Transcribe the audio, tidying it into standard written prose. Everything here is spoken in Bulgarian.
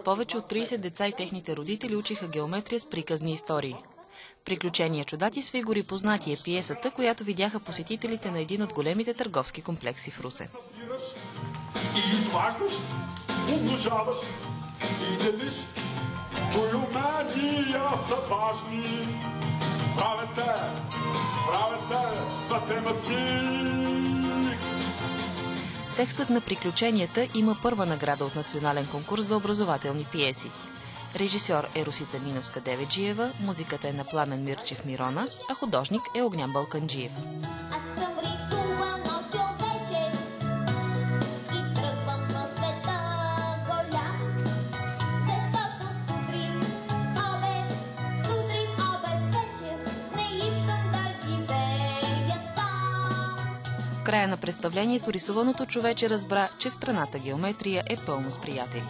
Повече от 30 деца и техните родители учиха геометрия с приказни истории. Приключения чудати с фигури познати е пиесата, която видяха посетителите на един от големите търговски комплекси в Русе. И изваждаш, умножаваш и делиш. Кои умения са важни? Правете математик. Текстът на приключенията има първа награда от национален конкурс за образователни пиеси. Режисьор е Русица Миновска-Деведжиева, музиката е на Пламен Мирчев Мирона, а художник е Огнян Балканджиев. В края на представлението рисуваното човече разбра, че в страната геометрия е пълно с приятели.